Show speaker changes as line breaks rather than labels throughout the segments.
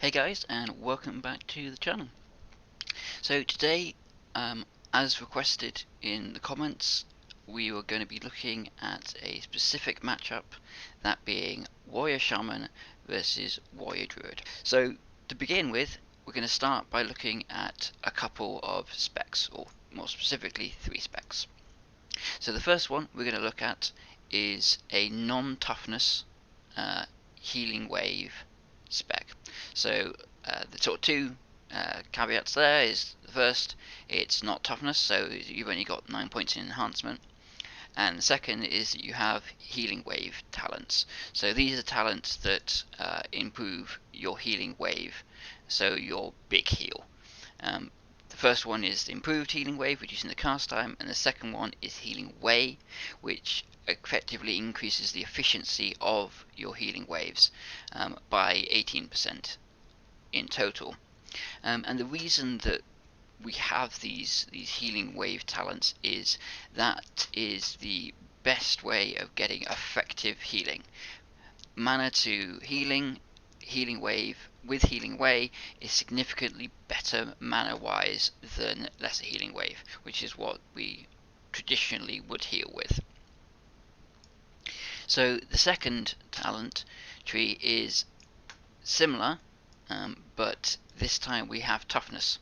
Hey guys, and welcome back to the channel. So today, as requested in the comments, we were going to be looking at a specific matchup, that being Warrior Shaman versus Warrior Druid. So to begin with, we're going to start by looking at a couple of specs, or more specifically 3 specs. So the first one we're going to look at is a non-toughness healing wave spec. So the sort of two caveats there is, the first, it's not toughness, so you've only got 9 points in enhancement, and the second is that you have healing wave talents. So these are talents that improve your healing wave, so your big heal. The first one is improved healing wave, reducing the cast time, and the second one is healing way, which effectively increases the efficiency of your healing waves by 18% in total. And the reason that we have these healing wave talents is that is the best way of getting effective healing. Mana to healing, healing wave with healing way is significantly better mana wise than lesser healing wave, which is what we traditionally would heal with. So the second talent tree is similar, but this time we have toughness,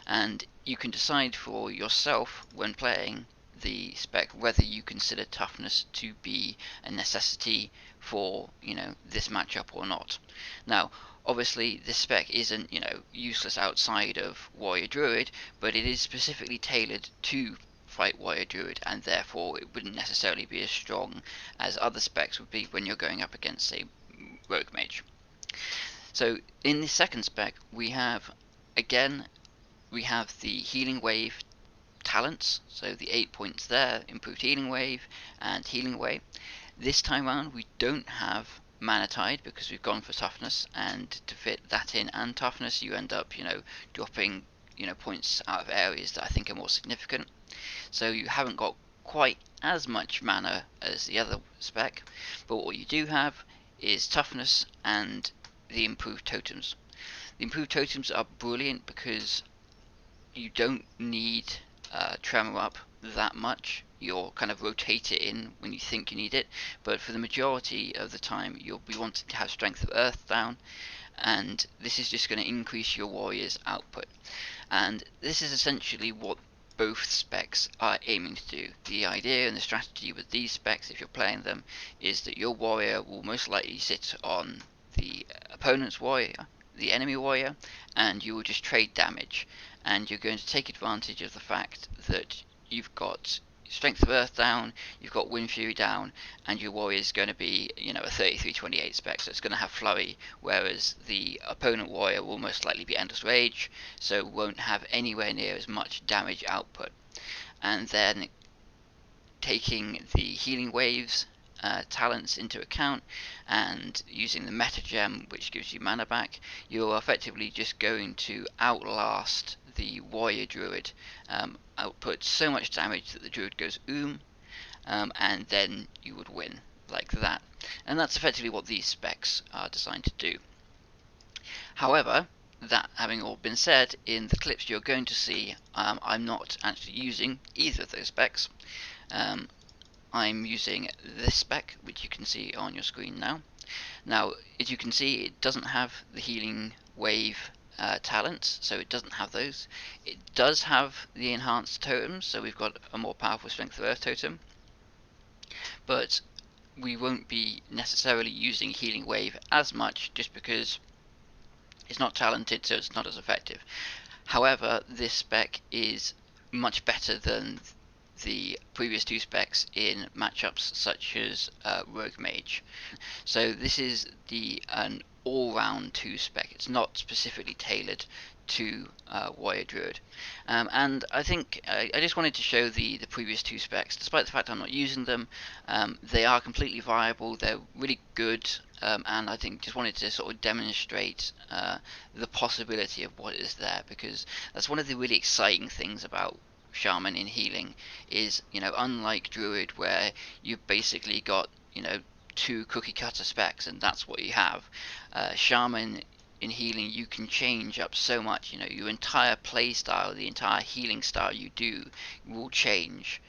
and you can decide for yourself when playing the spec whether you consider toughness to be a necessity for this matchup or not. Now obviously this spec isn't useless outside of Warrior Druid, but it is specifically tailored to fight Warrior Druid, and therefore it wouldn't necessarily be as strong as other specs would be when you're going up against, say, Rogue Mage. So in the second spec we have the healing wave talents, so the 8 points there, improved healing wave and healing way. This time around we don't have mana tide because we've gone for toughness, and to fit that in and toughness you end up dropping points out of areas that I think are more significant. So you haven't got quite as much mana as the other spec, but what you do have is toughness and the improved totems. The improved totems are brilliant because you don't need tremor up that much. You'll kind of rotate it in when you think you need it, but for the majority of the time you'll be wanting to have strength of earth down, and this is just going to increase your warrior's output. And this is essentially what both specs are aiming to do. The idea and the strategy with these specs, if you're playing them, is that your warrior will most likely sit on the opponent's warrior, the enemy warrior, and you will just trade damage, and you're going to take advantage of the fact that you've got strength of earth down, you've got wind fury down, and your warrior is going to be a 3328 spec, so it's going to have flurry, whereas the opponent warrior will most likely be endless rage, so won't have anywhere near as much damage output. And then taking the healing waves talents into account and using the meta gem, which gives you mana back, you're effectively just going to outlast the Warrior Druid, output so much damage that the Druid goes and then you would win like that. And that's effectively what these specs are designed to do. However, that having all been said, in the clips you're going to see, I'm not actually using either of those specs. I'm using this spec, which you can see on your screen now. Now, as you can see, it doesn't have the healing wave talents, so it doesn't have those. It does have the enhanced totems, so we've got a more powerful strength of earth totem, but we won't be necessarily using healing wave as much just because it's not talented, so it's not as effective. However, this spec is much better than the previous 2 specs in matchups such as Rogue Mage. So this is an all-round 2 spec. It's not specifically tailored to Warrior Druid. And I think I just wanted to show the previous 2 specs. Despite the fact I'm not using them, they are completely viable, they're really good, and I think just wanted to sort of demonstrate the possibility of what is there, because that's one of the really exciting things about Shaman in healing is, unlike Druid where you've basically got, 2 cookie cutter specs and that's what you have, Shaman in healing, you can change up so much. You know, your entire play style, the entire healing style you do will change.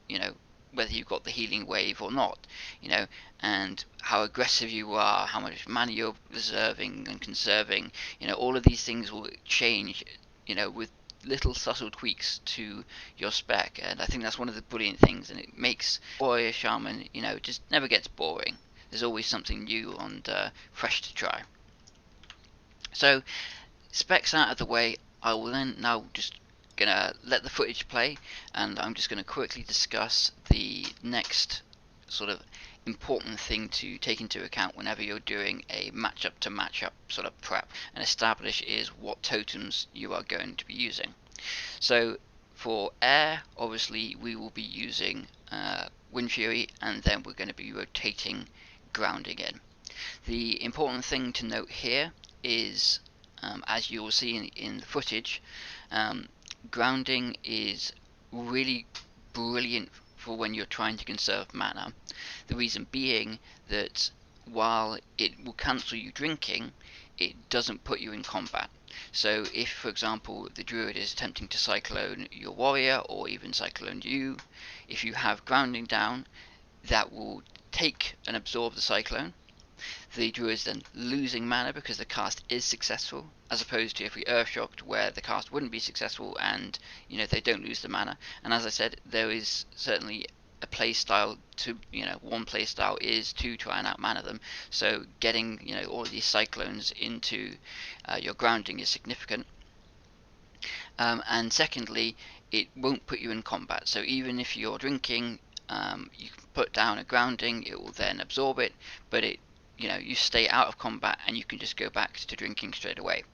You know, whether you've got the healing wave or not, you know, and how aggressive you are, how much mana you're reserving and conserving, you know, all of these things will change, you know, with little subtle tweaks to your spec. And I think that's one of the brilliant things, and it makes Warrior Shaman, you know, just never gets boring. There's always something new and fresh to try. So specs out of the way, I will then now just gonna let the footage play, and I'm just gonna quickly discuss the next sort of important thing to take into account whenever you're doing a matchup to matchup sort of prep, and establish is what totems you are going to be using. So for air, obviously we will be using Wind Fury, and then we're going to be rotating grounding in. The important thing to note here is, as you will see in the footage, grounding is really brilliant for when you're trying to conserve mana. The reason being that while it will cancel you drinking, it doesn't put you in combat. So if, for example, the Druid is attempting to cyclone your warrior, or even cyclone you, if you have grounding down, that will take and absorb the cyclone. The Druid's then losing mana because the cast is successful, as opposed to if we Earth Shocked, where the cast wouldn't be successful and, you know, they don't lose the mana. And as I said, there is certainly a play style to, you know, one play style is to try and outmana them. So getting, you know, all of these cyclones into your grounding is significant. And secondly, it won't put you in combat. So even if you're drinking, you can put down a grounding, it will then absorb it, but it, you know, you stay out of combat and you can just go back to drinking straight away.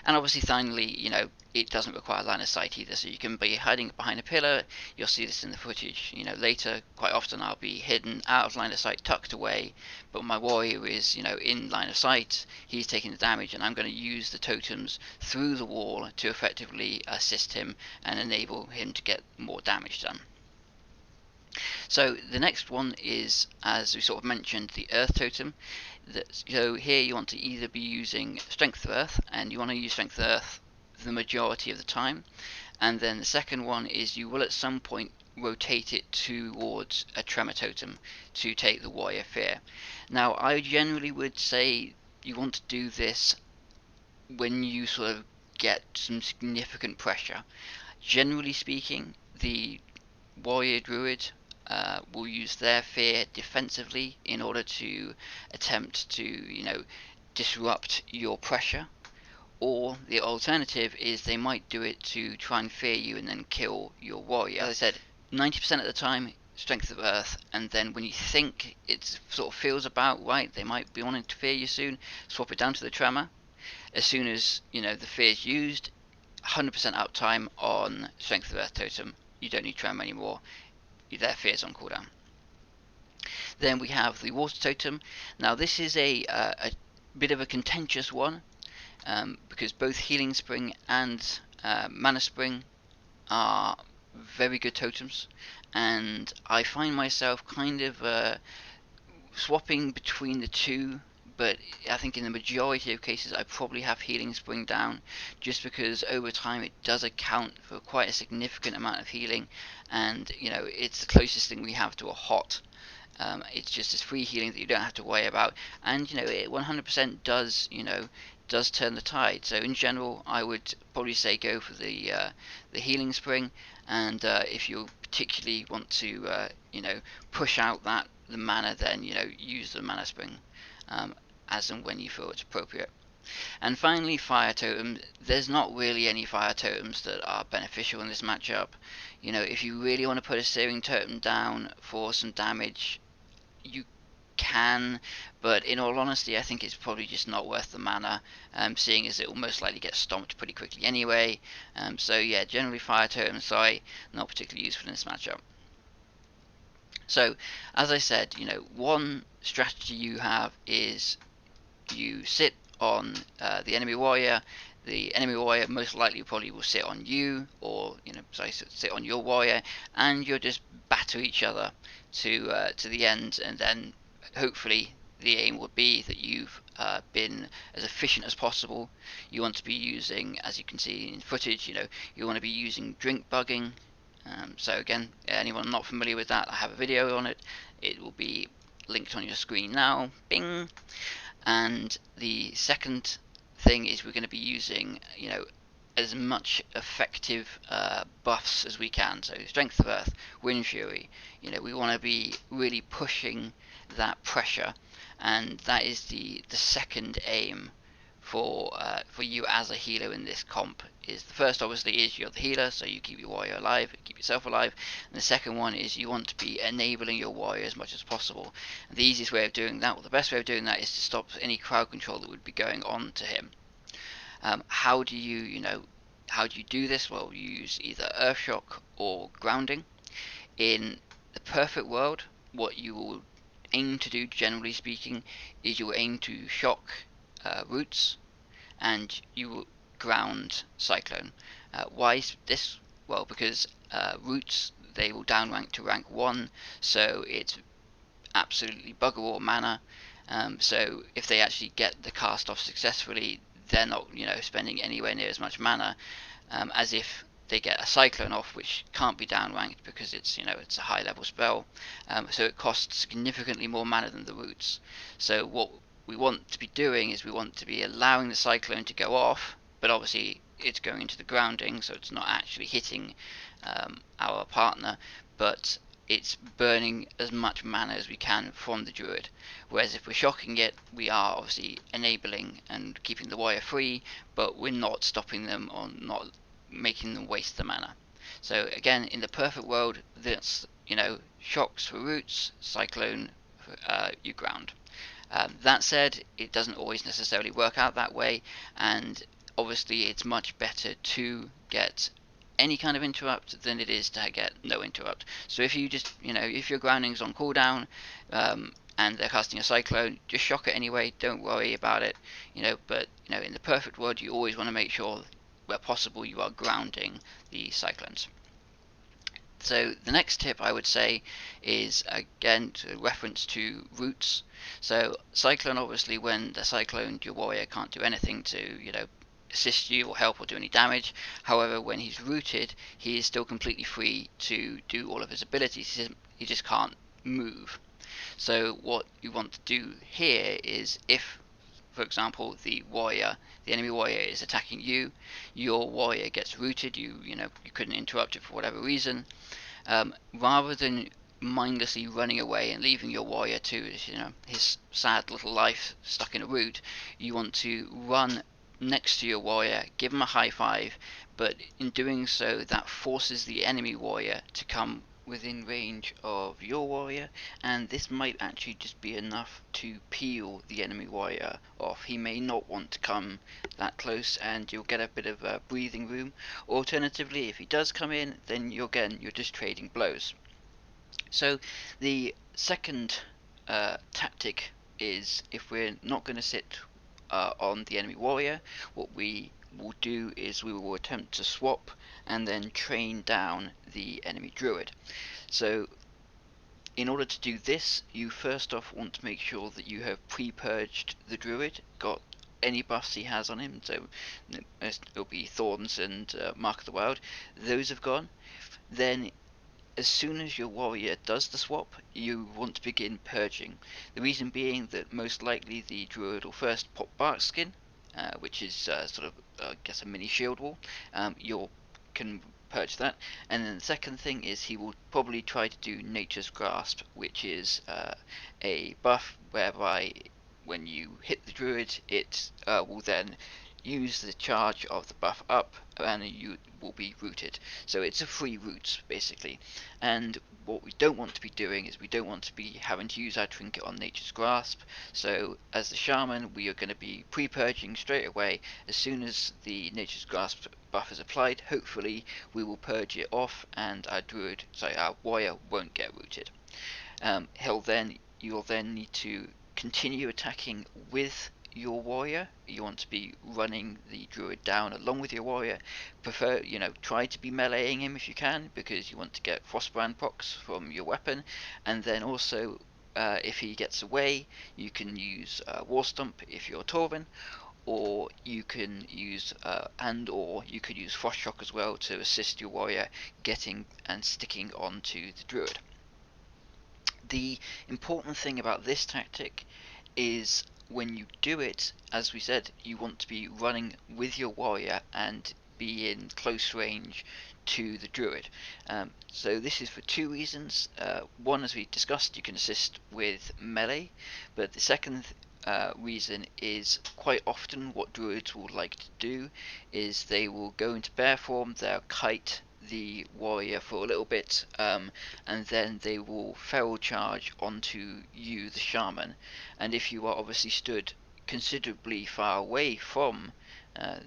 And obviously, finally, you know, it doesn't require line of sight either, so you can be hiding behind a pillar. You'll see this in the footage, you know, later. Quite often I'll be hidden out of line of sight, tucked away, but my warrior is, you know, in line of sight. He's taking the damage, and I'm going to use the totems through the wall to effectively assist him and enable him to get more damage done. So the next one is, as we sort of mentioned, the Earth Totem. So here you want to either be using Strength of Earth, and you want to use Strength of Earth the majority of the time. And then the second one is you will at some point rotate it towards a Tremor Totem to take the Warrior Fear. Now I generally would say you want to do this when you sort of get some significant pressure. Generally speaking, the Warrior Druid will use their fear defensively in order to attempt to, you know, disrupt your pressure. Or the alternative is they might do it to try and fear you and then kill your warrior. As I said, 90% of the time, Strength of Earth, and then when you think it sort of feels about right, they might be wanting to fear you soon, swap it down to the Tremor. As soon as, you know, the fear is used, 100% uptime on Strength of Earth Totem. You don't need Tremor anymore. Their fears on cooldown. Then we have the Water Totem. Now this is a bit of a contentious one, because both Healing Spring and Mana Spring are very good totems, and I find myself kind of swapping between the two, but I think in the majority of cases I probably have Healing Spring down, just because over time it does account for quite a significant amount of healing, and, you know, it's the closest thing we have to a hot. It's just this free healing that you don't have to worry about, and, you know, it 100% does, you know, does turn the tide. So in general, I would probably say go for the Healing Spring, and if you particularly want to, you know, push out the mana, then, you know, use the Mana Spring as and when you feel it's appropriate. And finally, Fire Totem. There's not really any Fire Totems that are beneficial in this matchup. You know, if you really want to put a Searing Totem down for some damage, you can, but in all honesty, I think it's probably just not worth the mana, seeing as it will most likely get stomped pretty quickly anyway. So yeah, generally Fire Totem, sorry, not particularly useful in this matchup. So, as I said, you know, one strategy you have is you sit on the enemy warrior. The enemy warrior most likely probably will sit on you, or, you know, sorry, sit on your warrior, and you'll just batter each other to the end, and then hopefully the aim will be that you've been as efficient as possible. You want to be using, as you can see in footage, you want to be using drink bugging. So again, anyone not familiar with that, I have a video on it. It will be linked on your screen now. Bing. And the second thing is we're going to be using, as much effective buffs as we can. So Strength of Earth, Wind Fury. We want to be really pushing that pressure, and that is the second aim for you as a healer in this comp. Is the first obviously is you're the healer, so you keep your warrior alive, keep yourself alive, and the second one is you want to be enabling your warrior as much as possible. And the easiest way of doing that, or the best way of doing that, is to stop any crowd control that would be going on to him. How do you do this? Well, you use either Earth Shock or grounding. In the perfect world, what you will aim to do, generally speaking, is you will aim to shock roots, and you will ground Cyclone. Why is this? Well, because roots, they will down rank to rank 1, so it's absolutely bugger all mana. So if they actually get the cast off successfully, they're not spending anywhere near as much mana as if they get a Cyclone off, which can't be down ranked because it's it's a high level spell. So it costs significantly more mana than the roots. So what we want to be doing is we want to be allowing the Cyclone to go off, but obviously it's going into the grounding, so it's not actually hitting our partner, but it's burning as much mana as we can from the Druid. Whereas if we're shocking it, we are obviously enabling and keeping the warrior free, but we're not stopping them or not making them waste the mana. So again, in the perfect world, that's shocks for roots, Cyclone you ground. That said, it doesn't always necessarily work out that way, and obviously it's much better to get any kind of interrupt than it is to get no interrupt. So if you just, if your grounding's on cooldown and they're casting a Cyclone, just shock it anyway, don't worry about it, but in the perfect world you always want to make sure where possible you are grounding the Cyclones. So the next tip I would say is again to reference to roots. So Cyclone, obviously when they're cycloned, your warrior can't do anything to assist you or help or do any damage. However, when he's rooted, he is still completely free to do all of his abilities. He just can't move. So what you want to do here is, if for example the enemy warrior is attacking you, your warrior gets rooted, you couldn't interrupt it for whatever reason, rather than mindlessly running away and leaving your warrior to his sad little life stuck in a root, you want to run next to your warrior, give him a high five, but in doing so that forces the enemy warrior to come within range of your warrior, and this might actually just be enough to peel the enemy warrior off. He may not want to come that close, and you'll get a bit of breathing room. Alternatively, if he does come in, then you're just trading blows. So the second tactic is, if we're not going to sit on the enemy warrior, what we will do is we will attempt to swap and then train down the enemy Druid. So in order to do this, you first off want to make sure that you have pre-purged the Druid, got any buffs he has on him, so it'll be Thorns and Mark of the Wild, those have gone. Then as soon as your warrior does the swap, you want to begin purging. The reason being that most likely the Druid will first pop Bark Skin, which is sort of, I guess, a mini shield wall. You can purge that, and then the second thing is he will probably try to do Nature's Grasp, which is a buff whereby when you hit the Druid, it will then use the charge of the buff up, and you will be rooted. So it's a free root basically, and what we don't want to be doing is we don't want to be having to use our trinket on Nature's Grasp. So as the Shaman, we are going to be pre-purging straight away. As soon as the Nature's Grasp buff is applied, hopefully we will purge it off, and our warrior won't get rooted. You'll then need to continue attacking with your warrior. You want to be running the Druid down along with your warrior. Try to be meleeing him if you can, because you want to get Frostbrand procs from your weapon, and then also if he gets away, you can use War Stomp if you're Torvin, or you can use or you could use Frost Shock as well to assist your warrior getting and sticking onto the Druid. The important thing about this tactic is when you do it, as we said, you want to be running with your warrior and be in close range to the Druid. So this is for two reasons. One, as we discussed, you can assist with melee, but the second reason is quite often what Druids will like to do is they will go into bear form, they'll kite the warrior for a little bit, and then they will feral charge onto you, the Shaman, and if you are obviously stood considerably far away from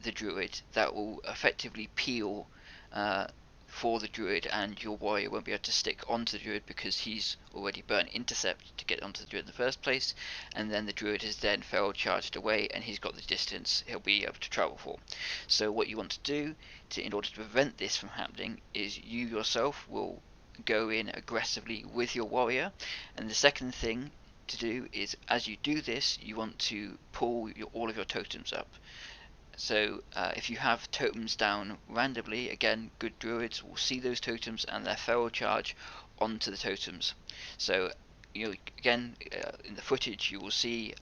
the Druid, that will effectively peel for the Druid, and your warrior won't be able to stick onto the Druid because he's already burnt intercept to get onto the Druid in the first place, and then the Druid has then feral charged away and he's got the distance he'll be able to travel for. So what you want to do in order to prevent this from happening is you yourself will go in aggressively with your warrior, and the second thing to do is, as you do this, you want to pull all of your totems up. So if you have totems down randomly, again, good Druids will see those totems and their feral charge onto the totems. So again, in the footage you will see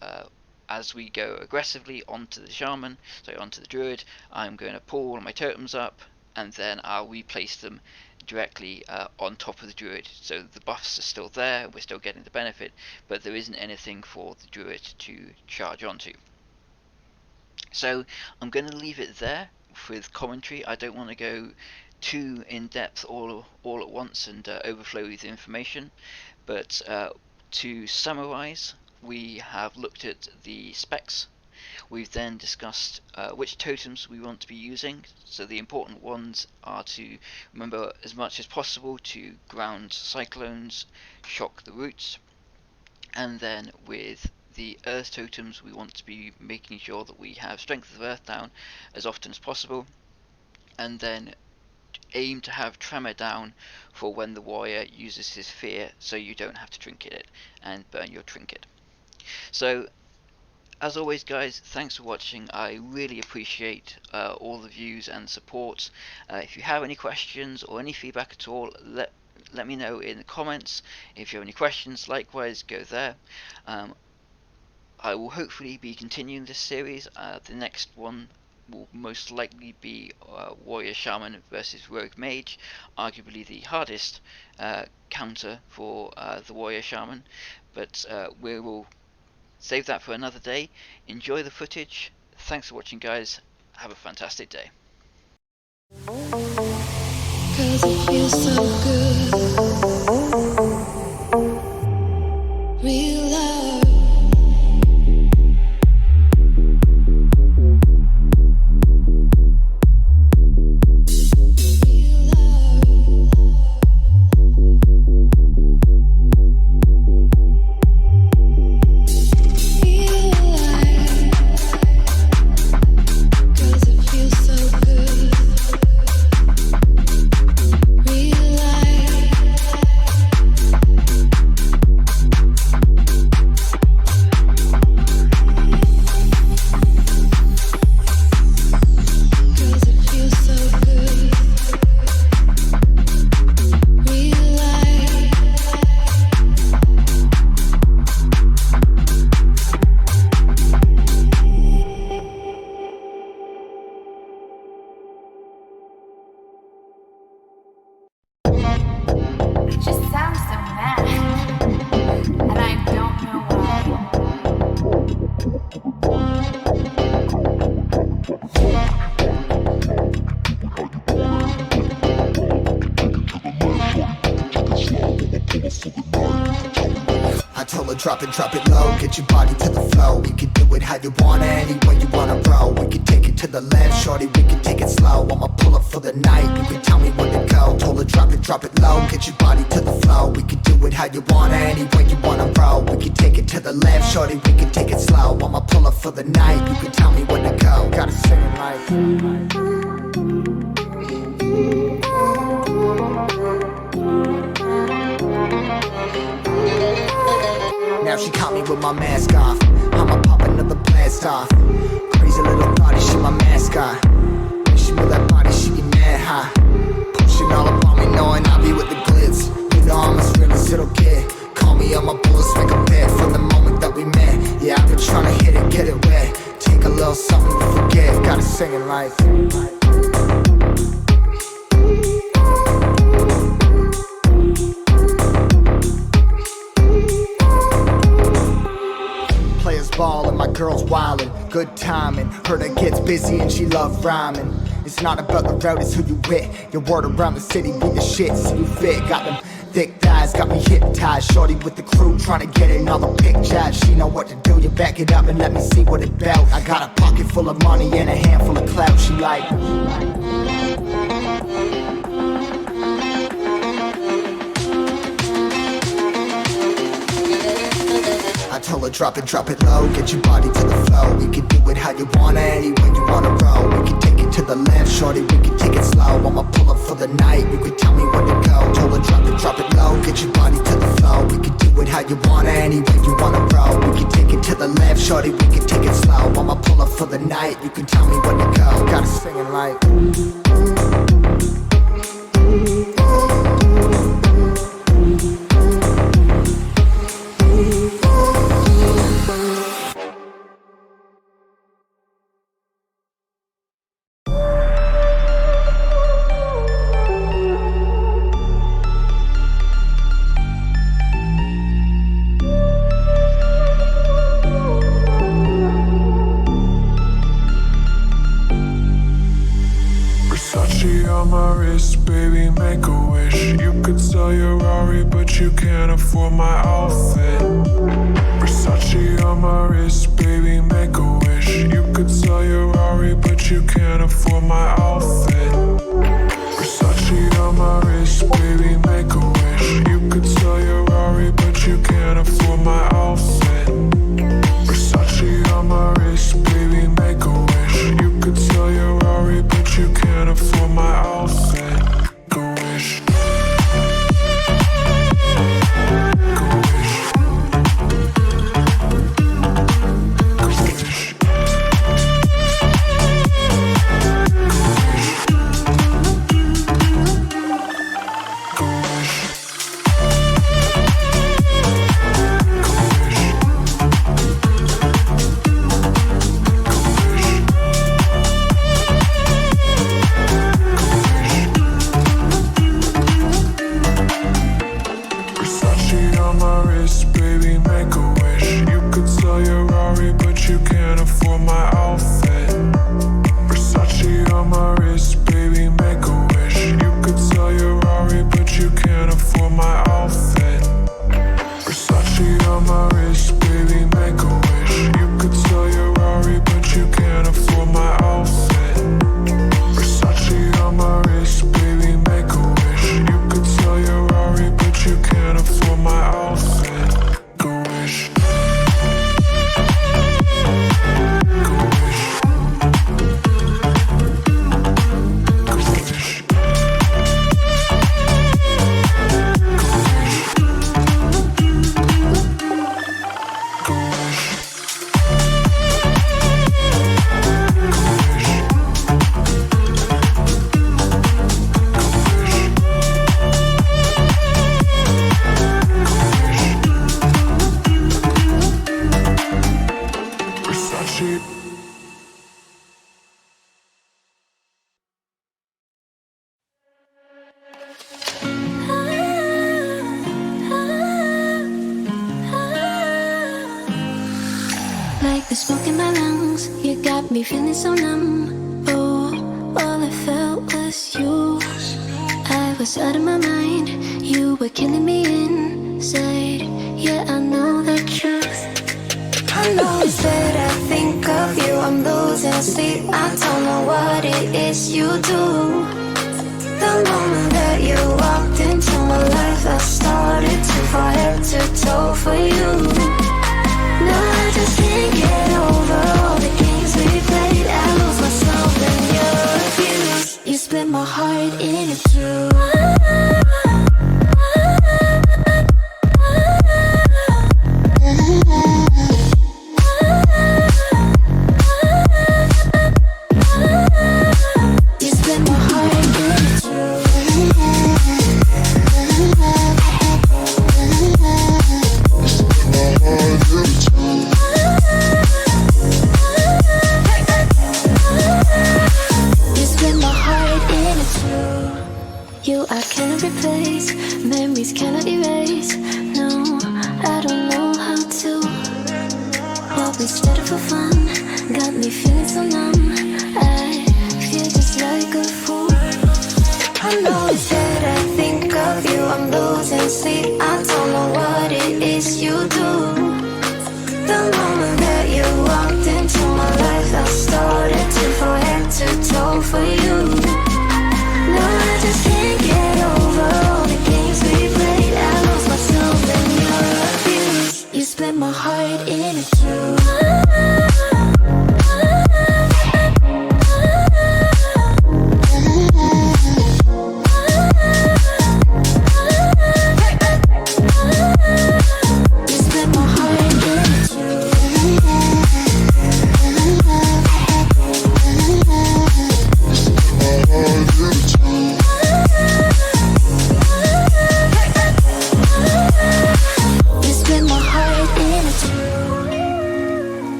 as we go aggressively onto the Shaman, onto the Druid, I'm going to pull all my totems up and then I'll replace them directly on top of the Druid. So the buffs are still there, we're still getting the benefit, but there isn't anything for the Druid to charge onto. So I'm going to leave it there with commentary. I don't want to go too in depth all at once and overflow with information, but to summarize, we have looked at the specs. We've then discussed which totems we want to be using. So the important ones are to remember as much as possible to ground cyclones, shock the roots, and then with the earth totems we want to be making sure that we have strength of earth down as often as possible, and then aim to have tremor down for when the warrior uses his fear, so you don't have to trinket it and burn your trinket. So as always guys, thanks for watching. I really appreciate all the views and support. If you have any questions or any feedback at all, let me know in the comments. If you have any questions, likewise go there. I will hopefully be continuing this series. The next one will most likely be Warrior Shaman versus Rogue Mage, arguably the hardest counter for the Warrior Shaman, but we will save that for another day. Enjoy the footage. Thanks for watching guys, have a fantastic day. 'Cause it feels so good. Real love.
Drop it low, get your body to the flow. We can do it how you want it, any way you wanna roll. We can take it to the left, shorty, we can take it slow. I'ma pull up for the night, you can tell me where to go. Told her drop it low, get your body to the flow. We can do it how you want it, any way you wanna roll. We can take it to the left, shorty, we can take it slow. I'ma pull up for the night, you can tell me where to go. Gotta sing it like now she caught me with my mask off. I'ma pop another blast off. Crazy little body, she my mascot. When she move that body, she get mad high. Pushing all up on me, knowing I'll be with the glitz. You know I'm as real as it'll get. Call me on my bullets, make a bet from the moment that we met. Yeah, I've been trying to hit it, get it wet. Take a little something to forget. Got it singing like players ball and my girl's wildin'. Good timing, heard her gets busy and she love rhyming. It's not about the route, it's who you with. Your word around the city, be the shit, so you fit. Got them thick thighs, got me hypnotized. Shorty with the crew, trying to get in all the pictures. She know what to do, you back it up and let me see what it bout. I got a pocket full of money and a handful of clout. She like I told her drop it low, get your body to the flow. We can do it how you wanna, any way you wanna roll. We can take it to the left, shorty, we can take it slow. I'ma pull up for the night, you can tell me when to go. Told her drop it low, get your body to the flow. We can do it how you wanna, any way you wanna roll. We can take it to the left, shorty, we can take it slow. I'ma pull up for the night, you can tell me when to go. Got it singing like
on my wrist, baby, make a wish. You could sell your Rari, but you can't afford my outfit. Versace on my wrist, baby, make a wish. You could sell your Rari, but you can't afford my outfit. Versace on my wrist, baby, make a wish. You could sell your Rari, but you can't afford my outfit. Versace on my wrist, baby, make a wish. You could sell your Rari, but you can't afford my outfit. Go wish. Go wish. Go wish.
Like the smoke in my lungs, you got me feeling so numb. Oh, all I felt was you. I was out of my mind, you were killing me inside. Yeah, I know the truth. I know it's that I think of you, I'm losing sleep. I don't know what it is you do. The moment that you walked into my life, I started to fall head to toe for you.